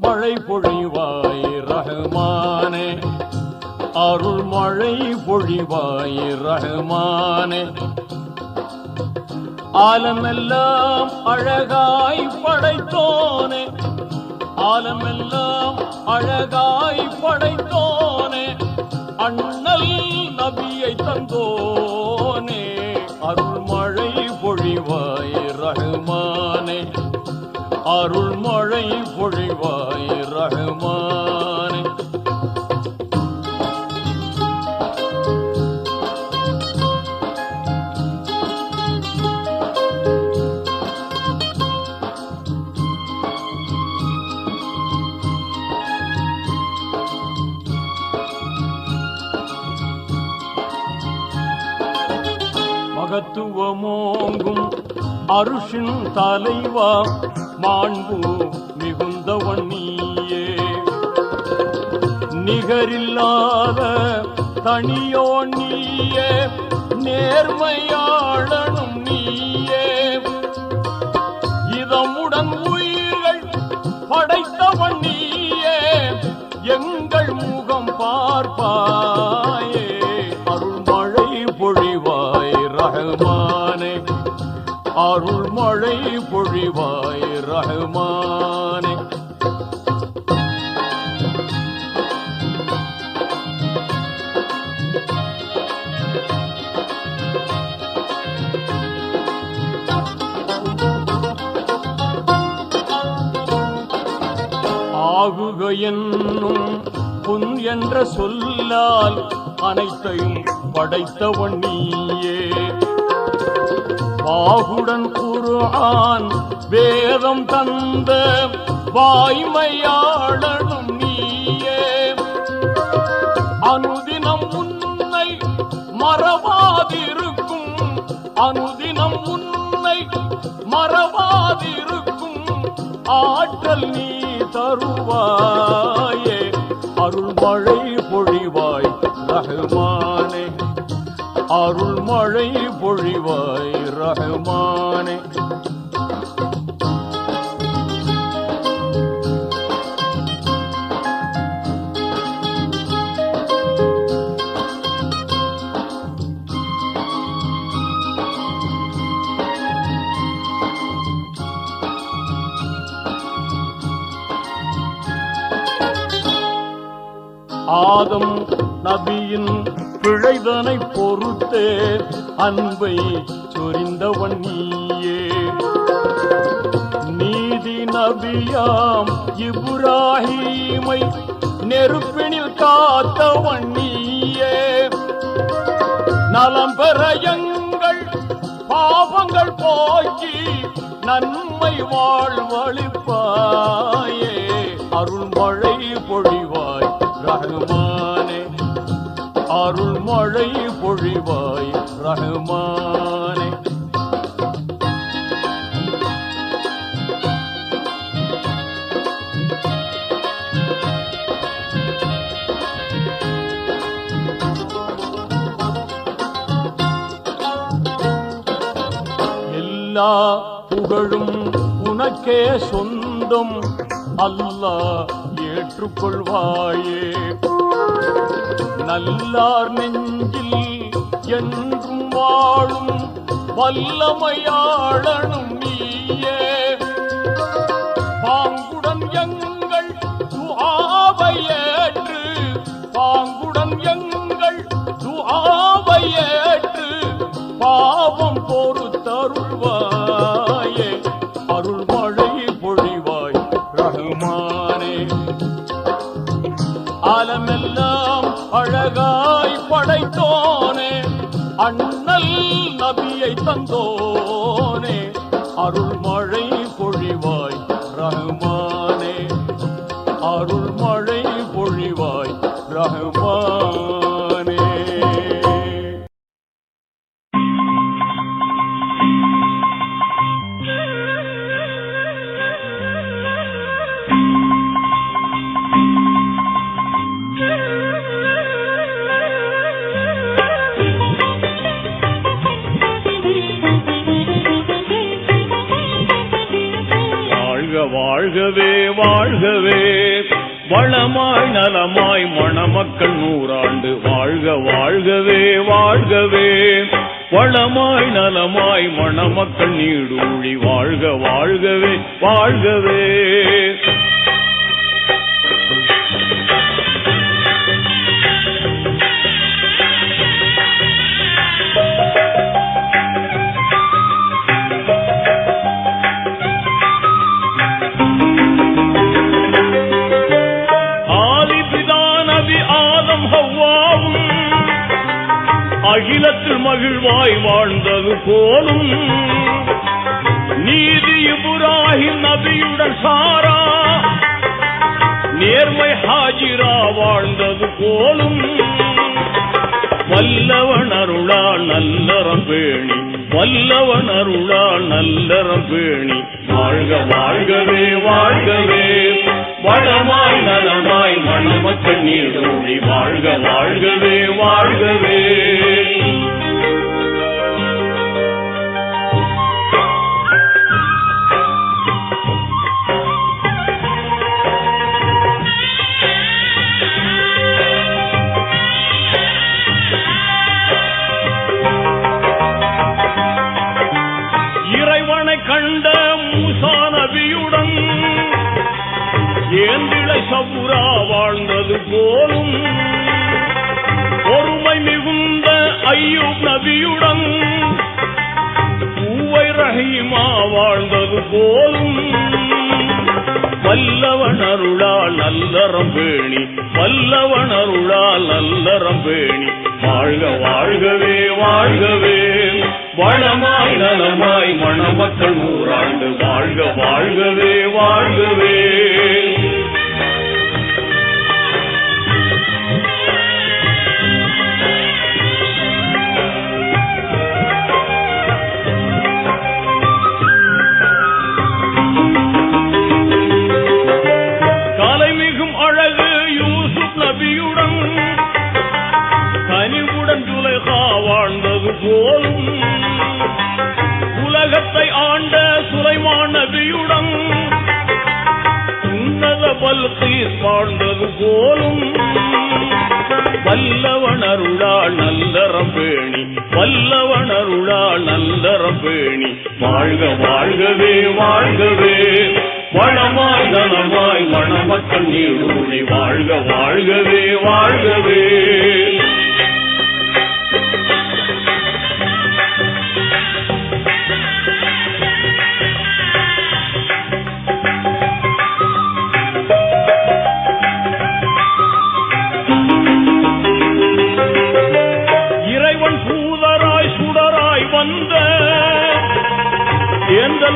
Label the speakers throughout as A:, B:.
A: மழை பொழிவாய் ரஹ்மானே, அருள் மழை பொழிவாய் ரஹ்மானே. ஆலமெல்லாம் அழகாய் படைத்தோனே, ஆலமெல்லாம் அழகாய் படைத்தோனே, அண்ணல் நபியை தந்தோனே, அருள் மழை பொழிவாய் ரஹ்மானே, அருள் மழை பொழிவாய் ரஹ்மானே. மகத்துவமோங்கும் அருஷின் தலைவா, மாண்பு மிகுந்தவன் நீயே, நிகரில்லாத தனியோ நீயே, நேர்மையாளனும் நீயே, இதமுடன் உயிர்கள் படைத்தவன் நீயே, எங்கள் முகம் பார்ப்பாயே, அருள் மழை பொழிவாய் ரஹ்மானே, அருள் மழை பொழிவாய் ரஹ்மானே. ஆகுக என்னும் புன் என்ற சொல்லால் அனைத்தையும் படைத்தவன் நீயே, வாகுடன் குர்ஆன் வேதம் தந்த வாய்மையாளனும் நீயே, அனுதினம் உன்னை மறவாதிருக்கும், அனுதினம் உன்னை மறவாதிருக்கும் ஆற்றல் நீ தருவாயே, அருள் மழை பொழிவாய் ரஹ்மானே, அருள் மழை பொழிவாய் ரஹ்மானே. ஆதம் நபியின் பிழைதனை பொறுத்தே அன்பை சொரிந்தவன் நீயே, நீதி நபியாம் இப்ராஹீமை நெருப்பினில் காத்தவன் நீயே, நலம் பெற எங்கள் பாவங்கள் போக்கி நன்மை வாழ்வளிப்பாயே, அருள் மழை பொழிவாய் ரஹ்மானே, அருள் மழை பொழிவாய் ரஹ்மானே. எல்லா புகழும் உனக்கே சொந்தம், அல்லாஹ் ஏற்றுக்கொள்வாயே, நல்லார் நெஞ்சில் என்றும் வாழும் வல்லமையாளனும் நீயே, பாங்குடன் எங்கள் துஆவை ஏற்று, பாங்குடன் எங்கள் துஆவை ஏற்று பாவம் பொறுத்தருள்வாயே, அருள் மழை பொழிவாய் ரஹ்மானே, ஆலமெல்லாம் அழகாய் படைத்தோனே, அண்ணல் நபியை தந்தோனே, அருள் மழை பொழிவாய் ரஹ்மானே, அருள் மழை பொழிவாய் ரஹ்மானே. வாழ்கவே வாழ் வாழ்கவே வளமாய் நலமாய் மணமக்கள் 100 ஆண்டு வாழ்க வாழ்கவே வாழ்கவே வளமாய் நலமாய் மணமக்கள் நீடூழி வாழ்க வாழ்கவே வாழ்கவே அகிலத்தில் மகிழ்வாய் வாழ்ந்தது போலும் நீதி இப்ராஹிம் நபியுடன் சாரா நேர்மை ஹாஜிரா வாழ்ந்தது போலும் வல்லவன் அருளால் நல்லறம் பேணி வல்லவன் அருளால் நல்லறம் பேணி வாழ்க வாழ்கவே வாழ்கவே வளமாய் நலமாய் மணமக்கள் நீடூழி வாழ்க வாழ்கவே வாழ்கவே இறைவனை கண்ட மூசா நபியுடன் ஏந்திழை சபுரா வாழ்ந்தது போலும் பொறுமை மிகுந்த ஐயூப் நபியுடன் பூவை ரஹீமா வாழ்ந்தது போலும் வல்லவன் அருளால் நல்லறம் பேணி வல்லவன் அருளால் நல்லறம் பேணி வாழ்க வாழ்கவே வாழ்கவே வளமாய் நலமாய் மணமக்கள் 100 ஆண்டு வாழ்க வாழ்கவே வாழ்கவே கலைமிகும் அழகு யூசுப் நபியுடன் கனிவுடன் ஜுலைஹா வாழ்ந்தது போலும் உலகத்தை ஆண்ட சுலைமான் நபியுடன் உன்னத பல்கீஸ் வாழ்ந்தது போலும் வல்லவன் அருளால் நல்லறம் பேணி வல்லவன் அருளால் நல்லறம் பேணி வாழ்க வாழ்கவே வாழ்கவே வளமாய் நலமாய் மணமக்கள் நீடூழி வாழ்க வாழ்கவே வாழ்கவே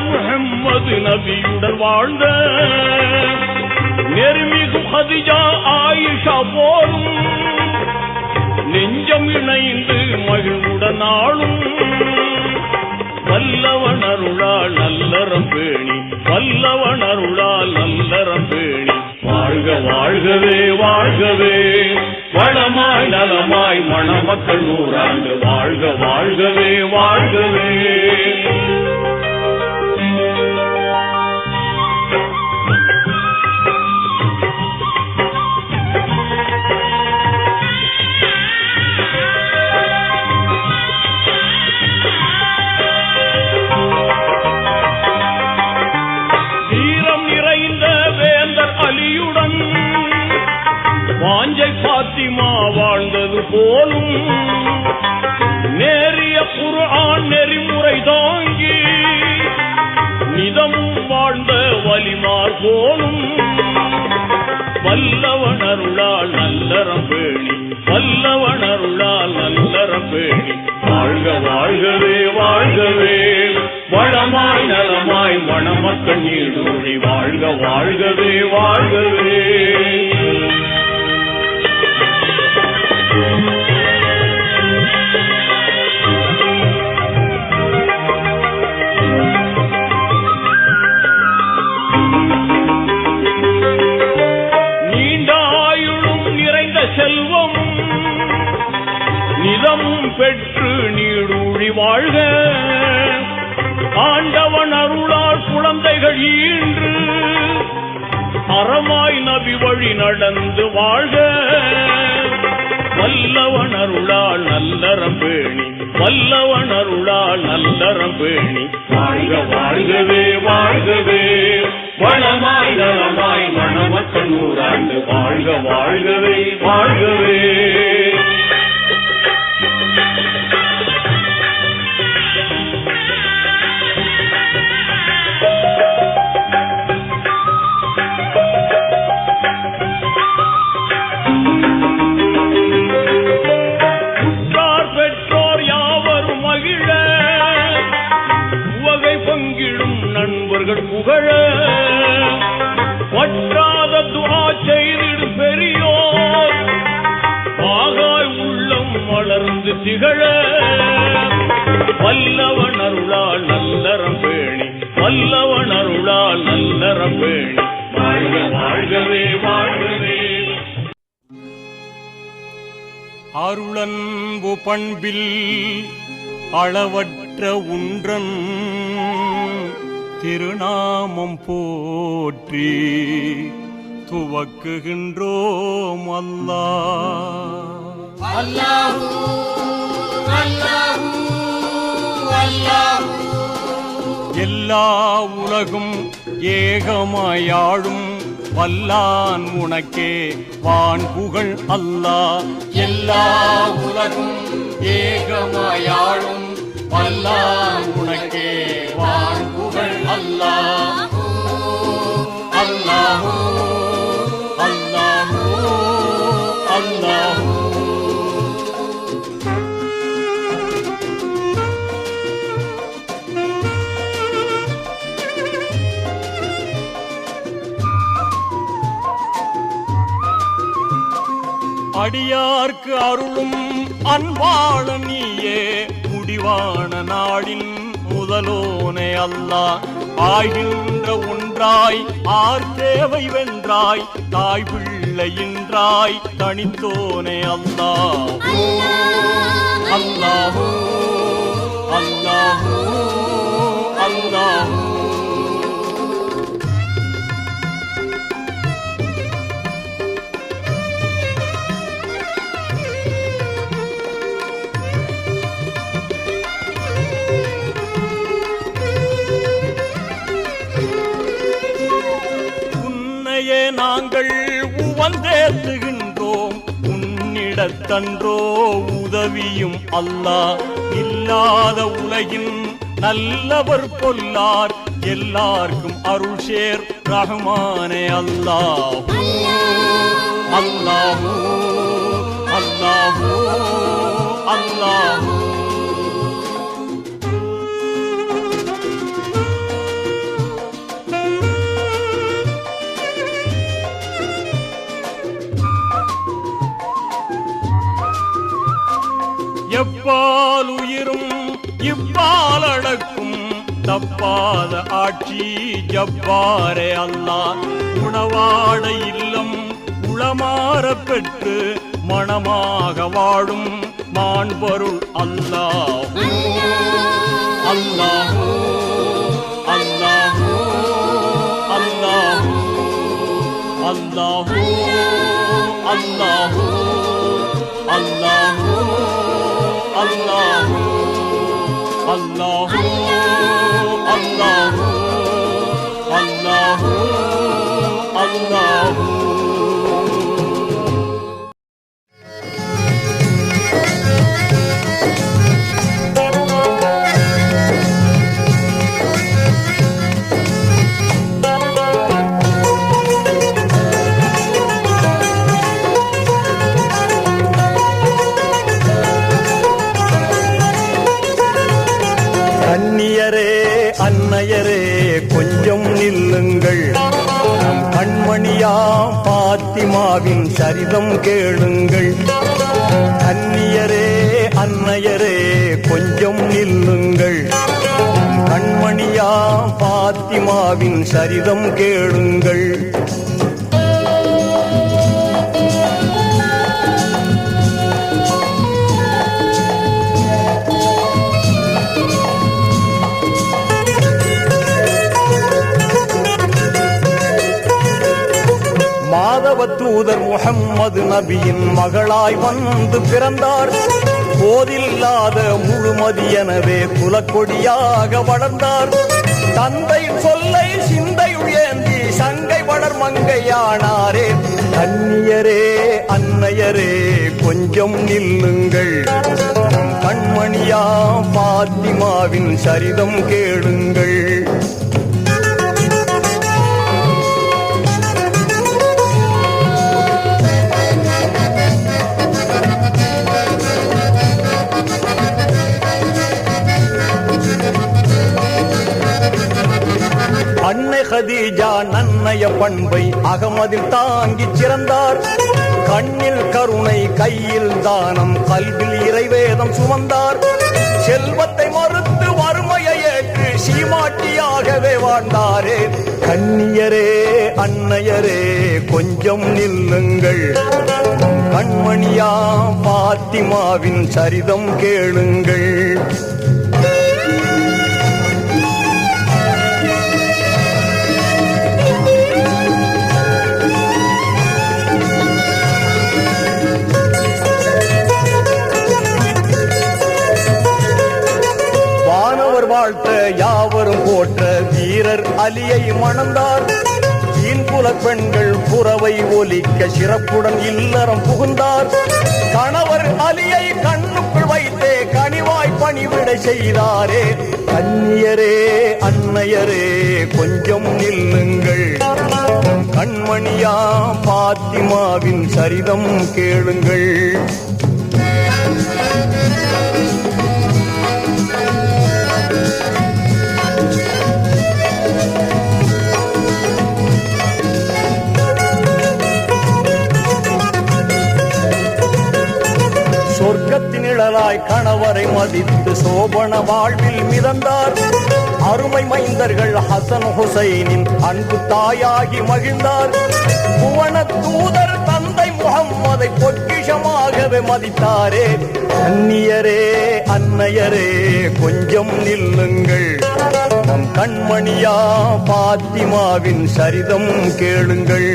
A: முஹம்மது நபியுடன் வாழ்ந்த நெருமிகு ஹதிஜா ஆயிஷா போலும் நெஞ்சம் இணைந்து மகிழ்வுடன் ஆளும் வல்லவன் அருளால் நல்லறம் பேணி வல்லவன் அருளால் நல்லறம் பேணி வாழ்க வாழ்கவே வாழ்கவே வளமாய் நலமாய் மணமக்கள் 100 ஆண்டு வாழ்க வாழ்கவே வாழ்கவே வாஞ்சை பாத்திமா வாழ்ந்தது போலும் நேரிய குர்ஆன் நெறிமுறை தாங்கி நிதமும் வாழ்ந்த வலிமார் போலும் வல்லவன் அருளால் நல்லறம் பேணி வல்லவன் அருளால் நல்லறம் பேணி வாழ்க வாழ்கவே வாழ்கவே வளமாய் நலமாய் மணமக்கள் நீடூழி வாழ்க வாழ்கவே வாழ்கவே நிதமும் பெற்று நீடூழி வாழ்க ஆண்டவன் அருளால் குழந்தைகள் ஈன்று அறமாய் நபி வழி நடந்து வாழ்க வல்லவன் அருளால் நல்லறம் பேணி வல்லவன் அருளால் நல்லறம் பேணி வாழ்க வாழ்கவே வாழ்கவே வளமாய் நலமாய் மணமற்ற நூறாண்டு வாழ்க வாழ்கவே வாழ்கவே. புகழ வற்றாத துஆ செய்திடும் பெரியோர் ஆகாய் உள்ளம் வளர்ந்து திகழ வல்லவன் அருளால் நல்லறம் பேணி வல்லவன் அருளால் நல்லறம் பேணி வாழ்க வாழ்கவே வாழ்கவே.
B: அருளன்பு பண்பில் அளவற்ற உன்றன் திருநாமம் போற்றி துவக்குகின்றோம் அல்லாஹ்
C: அல்லாஹு அல்லாஹு அல்லாஹு.
B: எல்லா உலகும் ஏகமாயாழும் வல்லான் உனக்கே வான் புகழ் அல்லாஹ். எல்லா உலகும் ஏகமாயாழும் வல்லான் உனக்கே வான் புகழ் அல்லாஹ் அல்லாஹ் அல்லாஹ் அல்லாஹ். அடியார்க்கு அருளும் அன்பாள நீயே முடிவான நாளின் முதலோனே அல்லாஹ். ஆகின்ற ஒன்றாய் ஆர் தேவை வென்றாய் தாய் பிள்ளையின்றாய் தனித்தோனே அல்லாஹ் அல்லாஹ் அல்லாஹ் அல்லாஹ். நாங்கள் உவந்தேத்துகின்றோம் உன்னிடத்தன்றோ உதவியும் அல்லாஹ். இல்லாத உலகின் நல்லவர் பொல்லார் எல்லாருக்கும் அருள் சேர் ரஹ்மானே அல்லாஹ் அல்லாஹ் அல்லாஹ் அல்லாஹ். எப்பால் உயிரும் இப்பால் அடக்கும் தப்பாத ஆட்சி ஜப்பாரே அல்லாஹ். உணவாட இல்லம் உளமாற பெற்று மணமாக வாழும் மாண்பொருள் அல்லாஹ் அல்லாஹ் அல்லாஹ் அல்லாஹ் அல்லாஹ் அல்லாஹ் அல்லாஹ் அல்லாஹ் அல்லாஹ் அல்லாஹ் அல்லாஹ் அல்லாஹ். அந்நியரே அன்னையரே கொஞ்சம் நில்லுங்கள், நம் கண்மணியாம் பாத்திமாவின் சரிதம் கேளுங்கள். அந்நியரே அன்னையரே கொஞ்சம் நில்லுங்கள், கண்மணியாம் பாத்திமாவின் சரிதம் கேளுங்கள். மாதவ தூதர் முஹம்மது நபியின் மகளாய் வந்து பிறந்தார். போதில்லாத முழுமதி எனவே குலக்கொடியாக வளர்ந்தார். தந்தையின் சொல்லை சிந்தையுள் ஏந்தி சங்கை வளர் மங்கையானாரே. கன்னியரே அன்னையரே கொஞ்சம் நில்லுங்கள், கண்மணியா பாத்திமாவின் சரிதம் கேளுங்கள். அன்னை கதீஜா நன்னைய பண்பை அகமதில் தாங்கி சிறந்தார். கண்ணில் கருணை கையில் தானம் கல்வில் இறைவேதம் சுமந்தார். செல்வத்தை மறுத்து வறுமையை ஏற்று சீமாட்டியாகவே வாழ்ந்தாரே. கன்னியரே அன்னையரே கொஞ்சம் நில்லுங்கள், கண்மணியா பாத்திமாவின் சரிதம் கேளுங்கள். வாழ்த்த யாவரும் போற்ற வீரர் அலியை மணந்தார். ஈன்புல பெண்கள் புறவை ஒலிக்க சிறப்புடன் இல்லறம் புகுந்தார். கணவர் அலியை கண்ணுக்குள் வைத்தே கனிவாய் பணிவிடை செய்தாரே. கன்னியரே அன்னையரே கொஞ்சம் நில்லுங்கள், கண்மணியா பாத்திமாவின் சரிதம் கேளுங்கள். சொர்க்கத்தின் நிழலாய் கணவரை மதித்து சோபன வாழ்வில் மிதந்தார். அருமை மைந்தர்கள் ஹசன் ஹுசைனின் அன்பு தாயாகி மகிழ்ந்தார். புவன தூதர் தந்தை முகம்மதை பொக்கிஷமாகவே மதித்தாரே. கன்னியரே அன்னையரே கொஞ்சம் நில்லுங்கள், நம் கண்மணியா பாத்திமாவின் சரிதம் கேளுங்கள்.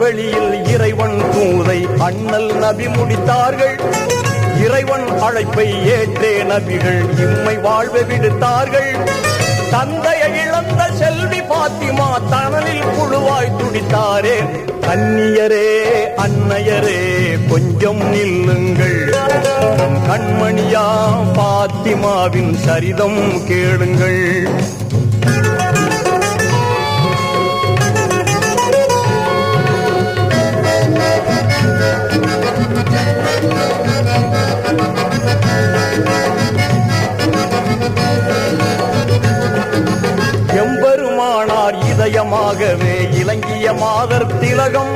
B: வெளியில் இறைவன் தூதை அண்ணல் நபி முடித்தார்கள். இறைவன் அழைப்பை ஏற்றே நபிகள் இம்மை வாழ்வை விடுத்தார்கள். தந்தையை இழந்த செல்வி பாத்திமா தனலில் புழுவாய் துடித்தாரே. கன்னியரே அன்னையரே கொஞ்சம் நில்லுங்கள், கண்மணியா பாத்திமாவின் சரிதம் கேளுங்கள். எம்பெருமானார் இதயமாகவே இலங்கிய மாதர் திலகம்.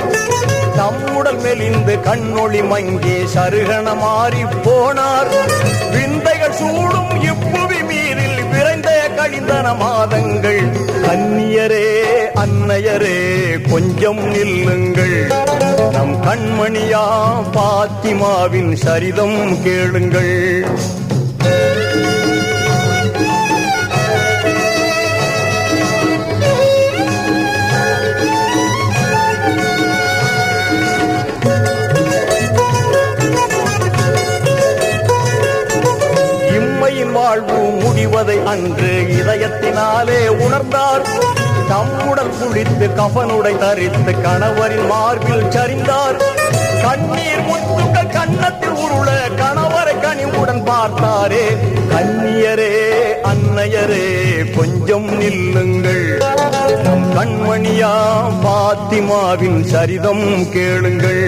B: தம்முடல் மெலிந்து கண்ணொளி மங்கி சருகண மாறி போனார். விந்தைகள் சூடும் இப்புவி மீறில் விரைந்த கழிந்தன மாதங்கள். கன்னியரே அன்னையரே கொஞ்சம் நில்லுங்கள், நம் கண்மணியா பாத்திமாவின் சரிதம் கேளுங்கள். வாழ்வு முடிவதை அன்று இதயத்தினாலே உணர்ந்தார். தம்முடன் குளித்து கஃனுடை தரித்து கணவரின் மார்பில் சரிந்தார். கண்ணீர் முத்துக்கள் கன்னத்தில் உருள கணவரை கனிவுடன் பார்த்தாரே. கன்னியரே அன்னையரே கொஞ்சம் நில்லுங்கள், நம் கண்மணியா பாத்திமாவின் சரிதம் கேளுங்கள்.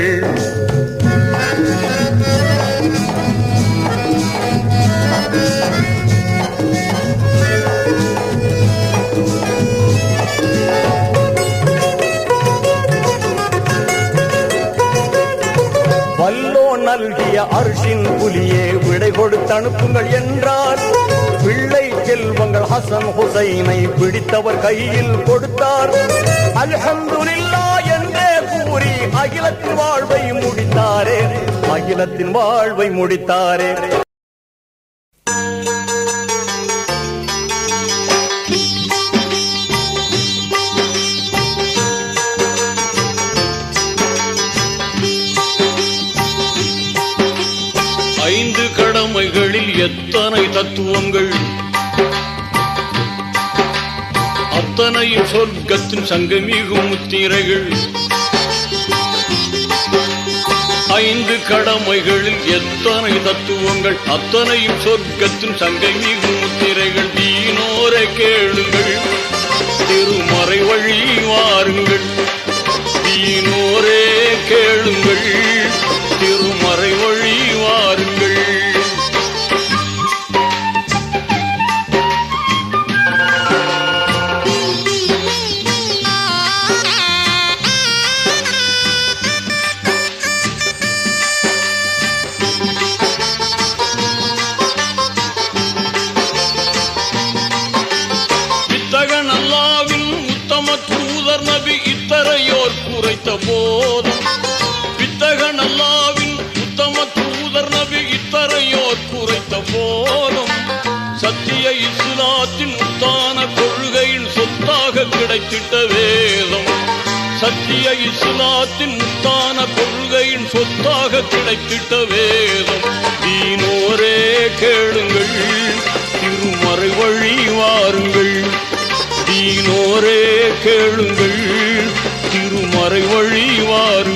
B: வல்லோ நல்கிய அர்ஷின் புலியே விடை கொடுத்து அனுப்புங்கள் என்றார். பிள்ளை செல்வங்கள் ஹசன் ஹுசைனை பிடித்தவர் கையில் கொடுத்தார். அல்ஹம்துலில்லாஹ் அகிலத்தின் வாழ்வை முடித்தாரே.
A: ஐந்து கடமைகளில் எத்தனை தத்துவங்கள், அத்தனையும் சொர்க்கத்தின் சங்கமிகும் முத்திரைகள். ஐந்து கடமைகளில் எத்தனை தத்துவங்கள், அத்தனையும் சொர்க்கத்தின் சங்கமிகும் முத்திரைகள். தீனோரை கேளுங்கள், திருமறை வழி வாருங்கள். தீனோரே கேளுங்கள், திருமறை வழி வாருங்கள். வித்தகன் அல்லாவின் உத்தம தூதர் நபி இத்தரையோர் குறைத்த போதும், வித்தகன் அல்லாவின் உத்தம தூதர் நபி இத்தரையோர் குறைத்த போதும், சத்திய இஸ்லாத்தின் உத்தான கொள்கையின் சொத்தாக கிடைத்திட்ட வேதம். சத்திய இஸ்லாத்தின் உத்தான கொள்கையின் சொத்தாக கிடைத்திட்ட வேதம். தீனோரே கேளுங்கள், திருமறை வழி வாருங்கள். தீனோரே கேளுங்கள், திருமறை வழி வாருங்கள்.